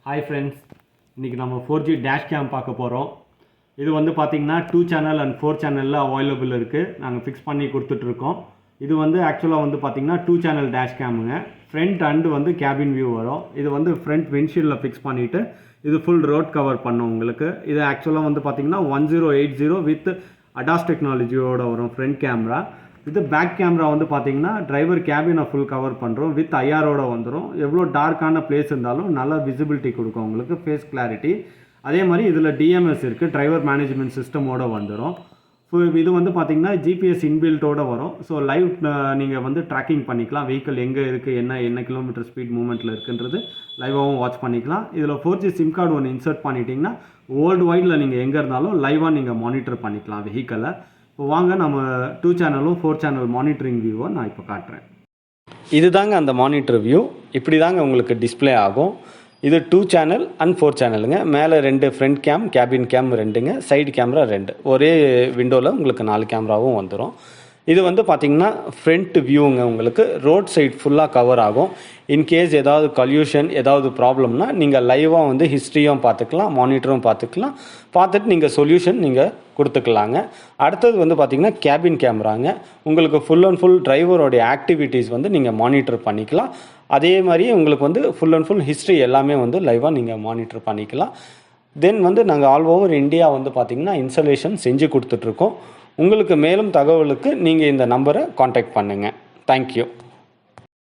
Hi friends, இன்றைக்கி நம்ம 4G dash game பார்க்க போகிறோம். இது வந்து பார்த்திங்கன்னா 2 சேனல் அண்ட் 4 சேனலில் அவைலபிள் இருக்குது. நாங்கள் ஃபிக்ஸ் பண்ணி கொடுத்துட்ருக்கோம். இது வந்து ஆக்சுவலாக வந்து பார்த்திங்கன்னா 2 சேனல் டேஷ் கேமுங்க. ஃப்ரண்ட் அண்டு வந்து கேபின் வியூ வரும். இது வந்து ஃப்ரண்ட் விண்ட்ஷீல்டில் ஃபிக்ஸ் பண்ணிவிட்டு இது ஃபுல் ரோட் கவர் பண்ணும் உங்களுக்கு. இது ஆக்சுவலாக வந்து பார்த்திங்கன்னா 1080 வித் அடாஸ் டெக்னாலஜியோட வரும் ஃப்ரண்ட் கேமரா. இது பேக் கேமரா வந்து பார்த்தீங்கன்னா டிரைவர் கேபினை ஃபுல் கவர் பண்ணுறோம் வித் ஐஆரோட வந்துடும். எவ்வளோ டார்க்கான பிளேஸ் இருந்தாலும் நல்ல விசிபிலிட்டி கொடுக்கும் உங்களுக்கு, ஃபேஸ் கிளாரிட்டி. அதே மாதிரி இதில் டிஎம்எஸ் இருக்குது, டிரைவர் மேனேஜ்மெண்ட் சிஸ்டமோடு வந்துடும். இது வந்து பார்த்திங்கன்னா ஜிபிஎஸ் இன்பில்ட்டோடு வரும். ஸோ லைவ் நீங்கள் வந்து ட்ராக்கிங் பண்ணிக்கலாம், வெஹிக்கிள் எங்கே இருக்குது, என்ன கிலோமீட்டர் ஸ்பீட் மூவ்மெண்ட்டில் இருக்குன்றது லைவாகவும் வாட்ச் பண்ணிக்கலாம். இதில் 4G சிம் கார்டு ஒன்று இன்சர்ட் பண்ணிட்டீங்கன்னா வேர்ல்டு வைடில் நீங்கள் எங்கே இருந்தாலும் லைவாக நீங்கள் மானிட்டர் பண்ணிக்கலாம் வெஹிக்கிளை. இப்போ வாங்க நம்ம 2 சேனலும் 4 சேனல் மானிட்டரிங் வியூவை நான் இப்போ காட்டுறேன். இது தாங்க அந்த மானிட்டர் வியூ. இப்படி தாங்க உங்களுக்கு டிஸ்பிளே ஆகும். இது 2 சேனல் அண்ட் 4 சேனலுங்க. மேலே 2 ஃப்ரண்ட் கேம், கேபின் கேம் 2ங்க, சைடு கேமரா 2. ஒரே விண்டோவில் உங்களுக்கு 4 கேமராவும் வந்துடும். இது வந்து பார்த்திங்கன்னா ஃப்ரண்ட் வியூங்க. உங்களுக்கு ரோட் சைட் ஃபுல்லாக கவர் ஆகும். இன்கேஸ் ஏதாவது கல்யூஷன் ஏதாவது ப்ராப்ளம்னா நீங்கள் லைவாக வந்து ஹிஸ்ட்ரியும் பார்த்துக்கலாம், மானிட்டரும் பார்த்துக்கலாம். பார்த்துட்டு நீங்கள் சொல்யூஷன் நீங்கள் கொடுத்துக்கலாங்க. அடுத்தது வந்து பார்த்திங்கன்னா கேபின் கேமராங்க. உங்களுக்கு ஃபுல் அண்ட் ஃபுல் டிரைவரோடைய ஆக்டிவிட்டீஸ் வந்து நீங்கள் மானிட்டர் பண்ணிக்கலாம். அதே மாதிரி உங்களுக்கு வந்து ஃபுல் அண்ட் ஃபுல் ஹிஸ்ட்ரி எல்லாமே வந்து லைவாக நீங்கள் மானிட்டர் பண்ணிக்கலாம். தென் வந்து நாங்கள் ஆல் ஓவர் இந்தியா வந்து பார்த்திங்கன்னா இன்ஸ்டாலேஷன் செஞ்சு கொடுத்துட்ருக்கோம். உங்களுக்கு மேலும் தகவலுக்கு நீங்கள் இந்த நம்பரை காண்டாக்ட் பண்ணுங்கள். தேங்க்யூ.